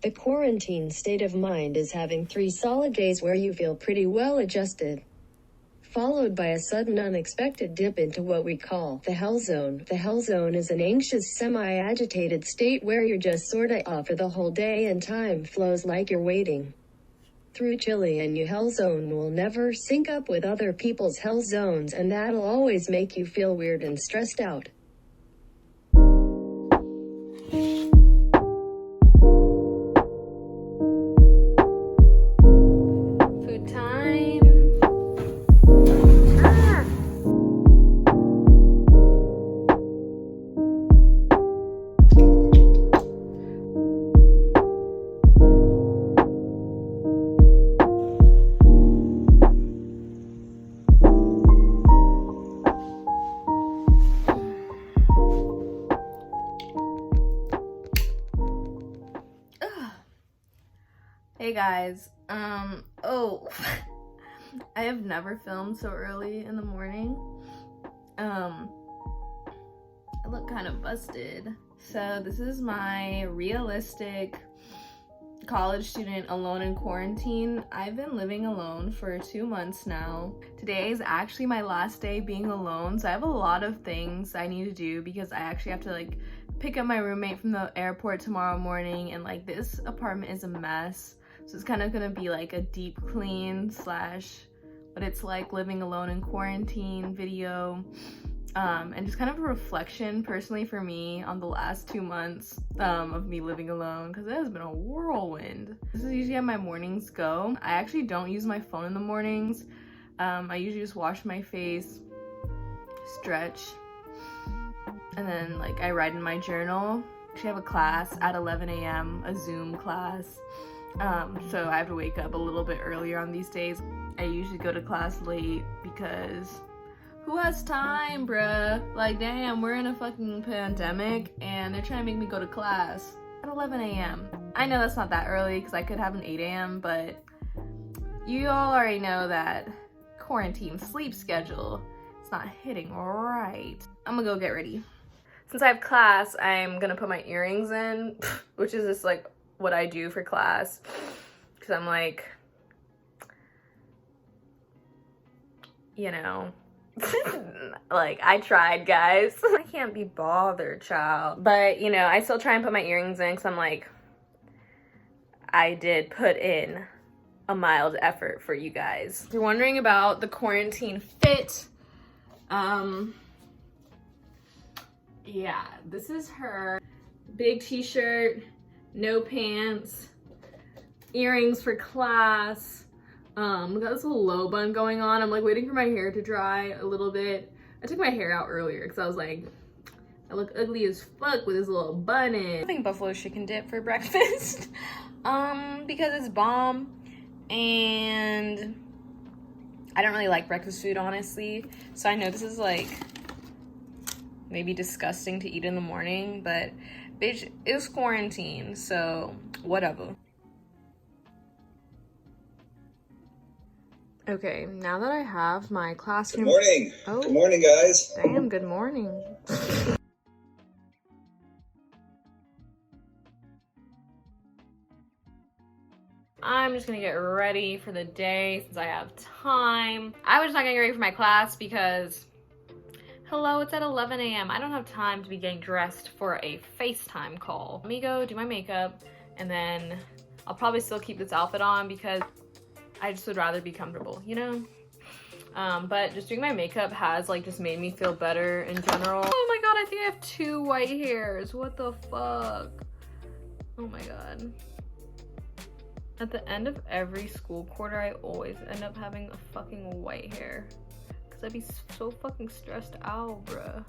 The quarantine state of mind is having 3 solid days where you feel pretty well adjusted, followed by a sudden unexpected dip into what we call the hell zone. The hell zone is an anxious, semi-agitated state where you're just sorta off for the whole day and time flows like you're waiting through chilly, and your hell zone will never sync up with other people's hell zones, and that'll always make you feel weird and stressed out. Food time. Hey guys, oh, I have never filmed so early in the morning. I look kind of busted. So this is my realistic college student alone in quarantine. I've been living alone for 2 months now. Today is actually my last day being alone, so I have a lot of things I need to do because I actually have to like pick up my roommate from the airport tomorrow morning, and like this apartment is a mess. So it's kind of gonna be like a deep clean slash what it's like living alone in quarantine video, and just kind of a reflection personally for me on the last 2 months of me living alone, because it has been a whirlwind. This is usually how my mornings go. I actually don't use my phone in the mornings. I usually just wash my face, stretch, and then like I write in my journal. I actually have a class at 11 a.m., a Zoom class. So I have to wake up a little bit earlier on these days. I usually go to class late because who has time, bruh? Like, damn, we're in a fucking pandemic and they're trying to make me go to class at 11 a.m. I know that's not that early because I could have an 8 a.m., but you all already know that quarantine sleep schedule is not hitting right. I'm gonna go get ready. Since I have class, I'm gonna put my earrings in, which is just like what I do for class, because I'm like, you know, like I tried, guys. I can't be bothered, child. But you know, I still try and put my earrings in because I'm like, I did put in a mild effort for you guys. If you're wondering about the quarantine fit, yeah, this is her. Big t-shirt, no pants, earrings for class. We got this little low bun going on. I'm like waiting for my hair to dry a little bit. I took my hair out earlier because I was like, I look ugly as fuck with this little bun in. I'm having buffalo chicken dip for breakfast because it's bomb, and I don't really like breakfast food, honestly. So I know this is like maybe disgusting to eat in the morning, but bitch, it's quarantine, so whatever. Okay, now that I have my classroom. Good morning. Oh, good morning, guys. Damn, good morning. I'm just gonna get ready for the day since I have time. I was not getting ready for my class because, hello, it's at 11 a.m. I don't have time to be getting dressed for a FaceTime call. Let me go do my makeup, and then I'll probably still keep this outfit on because I just would rather be comfortable, you know? But just doing my makeup has like just made me feel better in general. Oh my god, I think I have 2 white hairs. What the fuck? Oh my god. At the end of every school quarter, I always end up having a fucking white hair. Cause I'd be so fucking stressed out, bruh.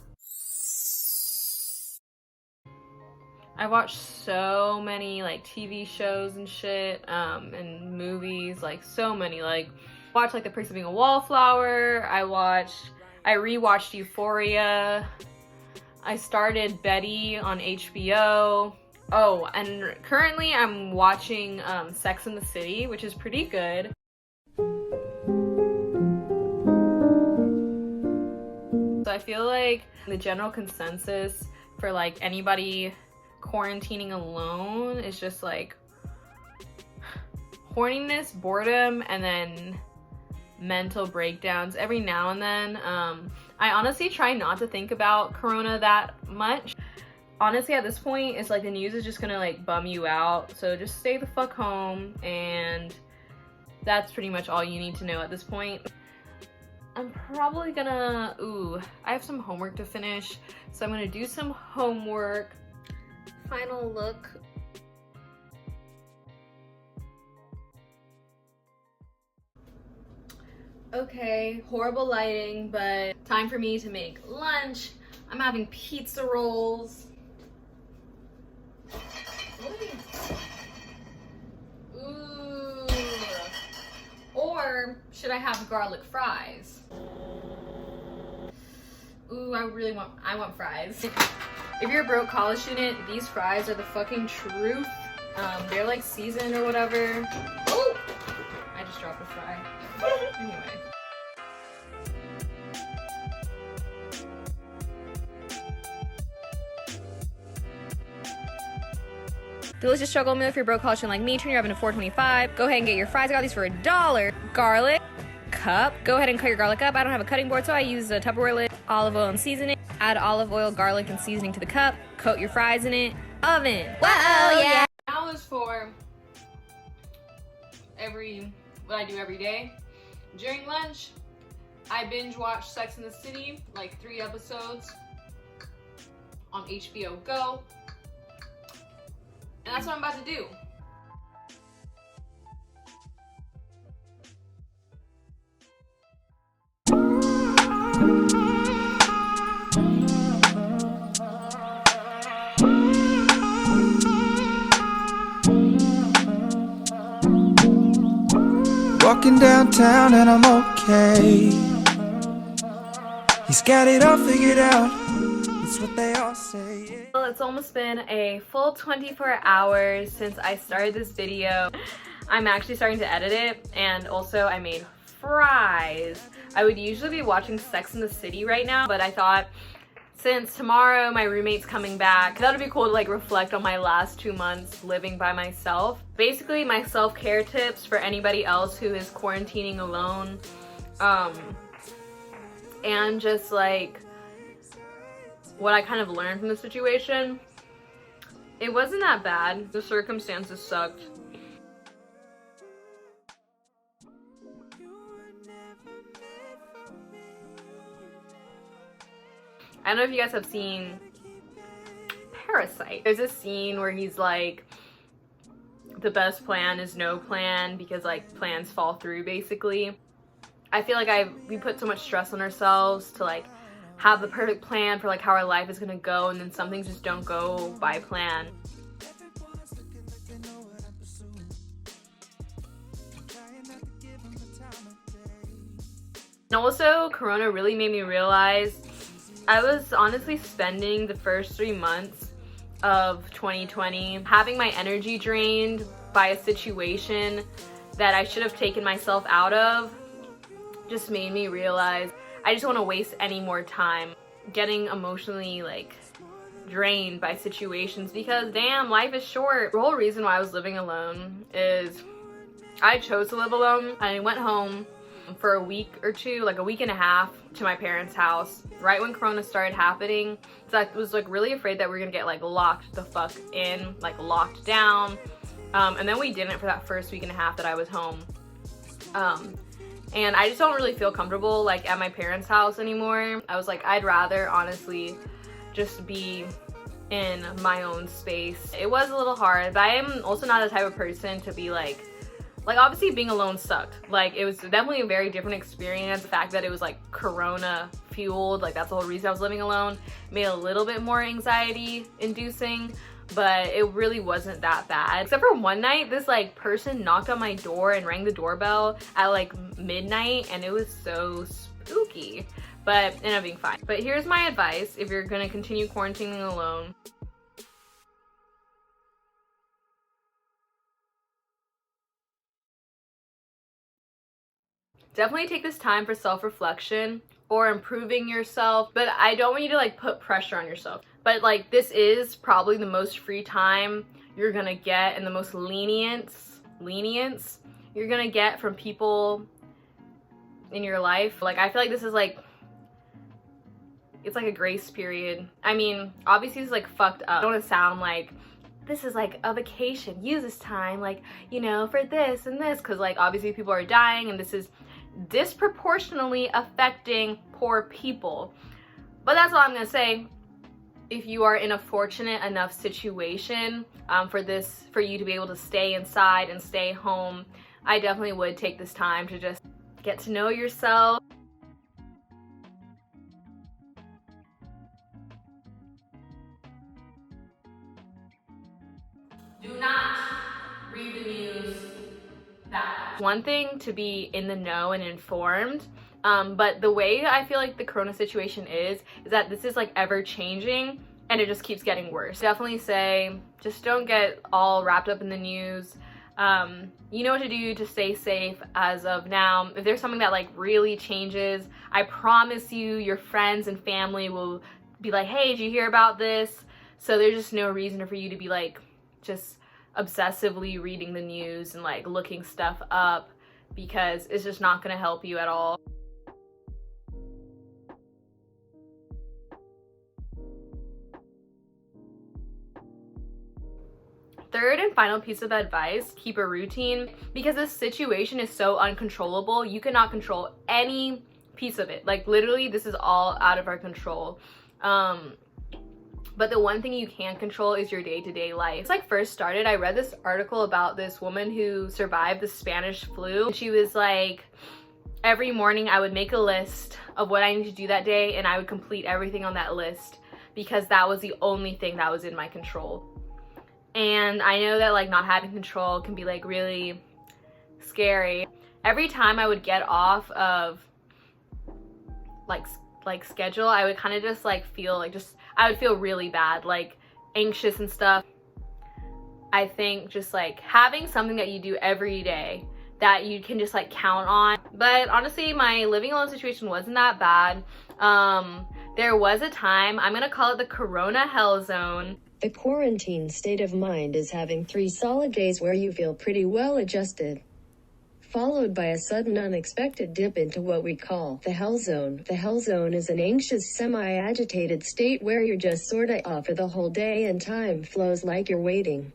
I watched so many like TV shows and shit, and movies, like so many. Like, watched like The Perks of Being a Wallflower. I rewatched Euphoria. I started Betty on HBO. Oh, and currently I'm watching Sex and the City, which is pretty good. So I feel like the general consensus for like anybody quarantining alone is just like horniness, boredom, and then mental breakdowns every now and then. I honestly try not to think about Corona that much. Honestly, at this point, it's like the news is just gonna like bum you out. So just stay the fuck home, and that's pretty much all you need to know at this point. I'm probably gonna, I have some homework to finish. So I'm gonna do some homework. Final look. Okay, horrible lighting, but time for me to make lunch. I'm having pizza rolls. Ooh. Or should I have garlic fries? Ooh, I want fries. If you're a broke college student, these fries are the fucking truth. They're like seasoned or whatever. Oh, I just dropped a fry. Anyway. Delicious struggle meal if you're broke college student like me. Turn your oven to 425. Go ahead and get your fries. I got these for $1. Garlic cup. Go ahead and cut your garlic up. I don't have a cutting board, so I use a Tupperware lid. Olive oil and seasoning. Add olive oil, garlic, and seasoning to the cup. Coat your fries in it. Oven. Whoa, yeah. Now is for what I do every day. During lunch, I binge watch Sex and the City, like 3 episodes on HBO Go. And that's what I'm about to do. Walking downtown and I'm okay. He's got it all figured out. It's what they all say. Well, it's almost been a full 24 hours since I started this video. I'm actually starting to edit it, and also I made fries. I would usually be watching Sex and the City right now, but I thought since tomorrow my roommate's coming back, that would be cool to like reflect on my last 2 months living by myself. Basically my self-care tips for anybody else who is quarantining alone, and just like what I kind of learned from the situation. It wasn't that bad. The circumstances sucked. I don't know if you guys have seen Parasite. There's a scene where he's like, the best plan is no plan, because like plans fall through basically. I feel like we put so much stress on ourselves to like have the perfect plan for like how our life is gonna go, and then some things just don't go by plan. And also, Corona really made me realize I was honestly spending the first 3 months of 2020 having my energy drained by a situation that I should have taken myself out of. Just made me realize I just want to waste any more time getting emotionally like drained by situations, because damn, life is short. The whole reason why I was living alone is I chose to live alone. I went home for a week or two, like a week and a half, to my parents' house right when Corona started happening. So I was like really afraid that we were gonna get like locked the fuck in, like locked down. And then we didn't for that first week and a half that I was home. And I just don't really feel comfortable like at my parents' house anymore. I was like, I'd rather honestly just be in my own space. It was a little hard, but I am also not the type of person to be like obviously being alone sucked. Like it was definitely a very different experience. The fact that it was like Corona fueled, like that's the whole reason I was living alone, made it a little bit more anxiety inducing, but it really wasn't that bad. Except for one night, this like person knocked on my door and rang the doorbell at like midnight, and it was so spooky, but it ended up being fine. But here's my advice if you're gonna continue quarantining alone. Definitely take this time for self-reflection or improving yourself, but I don't want you to like put pressure on yourself. But like this is probably the most free time you're gonna get and the most lenient lenience you're gonna get from people in your life. Like, I feel like this is like, it's like a grace period. I mean, obviously it's like fucked up. I don't want to sound like this is like a vacation, use this time like, you know, for this and this, because like obviously people are dying and this is disproportionately affecting poor people. But that's all I'm gonna say. If you are in a fortunate enough situation for you to be able to stay inside and stay home, I definitely would take this time to just get to know yourself. Do not read the news that much. One thing to be in the know and informed, but the way I feel like the corona situation is that this is like ever changing and it just keeps getting worse. Definitely say, just don't get all wrapped up in the news. You know what to do to stay safe as of now. If there's something that like really changes, I promise you your friends and family will be like, hey, did you hear about this? So there's just no reason for you to be like just obsessively reading the news and like looking stuff up, because it's just not gonna help you at all. Third and final piece of advice, keep a routine, because this situation is so uncontrollable. You cannot control any piece of it. Like literally this is all out of our control. But the one thing you can control is your day-to-day life. It's like first started, I read this article about this woman who survived the Spanish flu. She was like, every morning I would make a list of what I need to do that day and I would complete everything on that list because that was the only thing that was in my control. And I know that like not having control can be like really scary. Every time I would get off of like schedule, I would kind of just like feel like I would feel really bad, like anxious and stuff. I think just like having something that you do every day that you can just like count on. But honestly, my living alone situation wasn't that bad. There was a time, I'm gonna call it the Corona hell zone. The quarantine state of mind is having 3 solid days where you feel pretty well adjusted, followed by a sudden unexpected dip into what we call the hell zone. The hell zone is an anxious, semi-agitated state where you're just sorta off for the whole day and time flows like you're waiting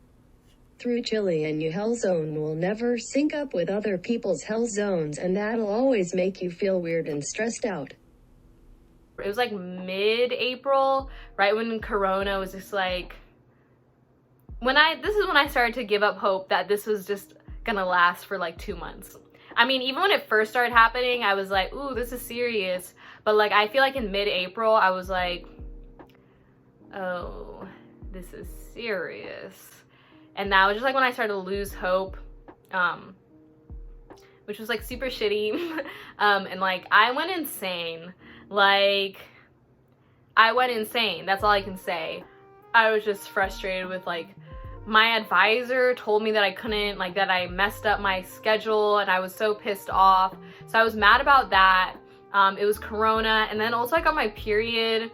through chilly, and your hell zone will never sync up with other people's hell zones, and that'll always make you feel weird and stressed out. It was like mid-April, right when Corona was just like, this is when I started to give up hope that this was just gonna last for like 2 months. I mean, even when it first started happening, I was like, ooh, this is serious. But like, I feel like in mid-April, I was like, oh, this is serious. And that was just like when I started to lose hope, which was like super shitty. And like, I went insane. Like, I went insane. That's all I can say. I was just frustrated with like, my advisor told me that I couldn't, like that I messed up my schedule and I was so pissed off. So I was mad about that. It was Corona, and then also I got my period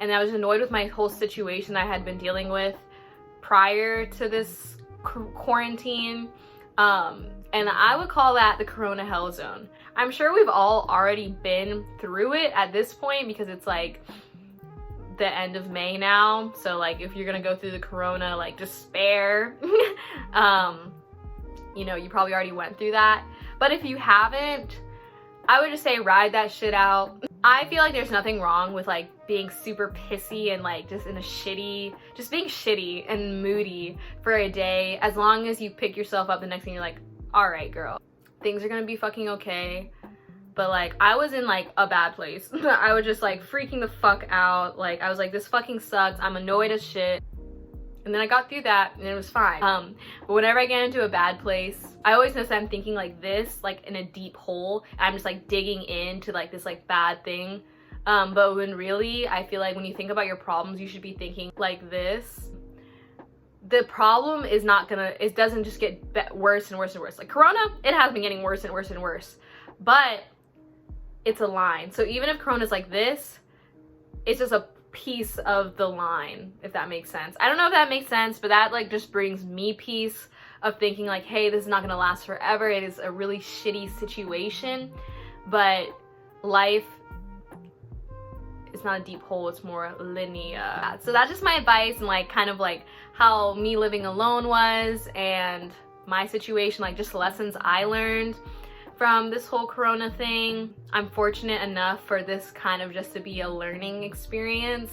and I was annoyed with my whole situation I had been dealing with prior to this quarantine. And I would call that the Corona hell zone. I'm sure we've all already been through it at this point because it's like the end of May now. So like if you're gonna go through the Corona like despair, you know, you probably already went through that. But if you haven't, I would just say ride that shit out. I feel like there's nothing wrong with like being super pissy and like just being shitty and moody for a day, as long as you pick yourself up the next thing, you're like, all right, girl, things are gonna be fucking okay. But like, I was in like a bad place. I was just like freaking the fuck out. Like, I was like, this fucking sucks. I'm annoyed as shit. And then I got through that and it was fine. But whenever I get into a bad place, I always notice I'm thinking like this, like in a deep hole. I'm just like digging into like this like bad thing. But when really, I feel like when you think about your problems, you should be thinking like this. The problem is it doesn't just get worse and worse and worse. Like Corona, it has been getting worse and worse and worse. But it's a line. So even if Corona's like this, it's just a piece of the line, if that makes sense. I don't know if that makes sense, but that like just brings me peace. of thinking like, hey, this is not gonna last forever. It is a really shitty situation, but life is not a deep hole, it's more linear. So that's just my advice, and like kind of like how me living alone was, and my situation, like just lessons I learned from this whole corona thing. I'm fortunate enough for this kind of just to be a learning experience.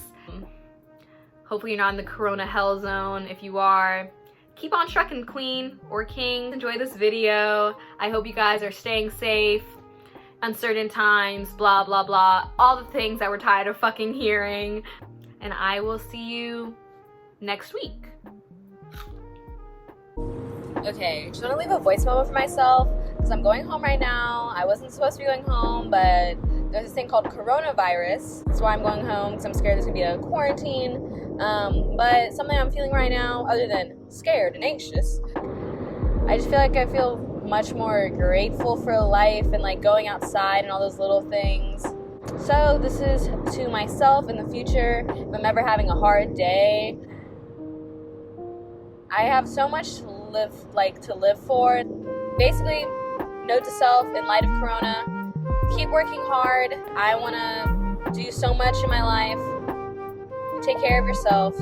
Hopefully you're not in the corona hell zone. If you are, keep on trucking, queen or king. Enjoy this video. I hope you guys are staying safe. Uncertain times, blah blah blah, all the things that we're tired of fucking hearing. And I will see you next week. Okay, just want to leave a voice memo for myself because I'm going home right now. I wasn't supposed to be going home, but there's this thing called coronavirus. That's why I'm going home, because I'm scared there's gonna be a quarantine. But something I'm feeling right now, other than scared and anxious, I just feel like I feel much more grateful for life and like going outside and all those little things. So this is to myself in the future. If I'm ever having a hard day, I have so much to live for. Basically, note to self in light of corona, keep working hard. I want to do so much in my life. Take care of yourself.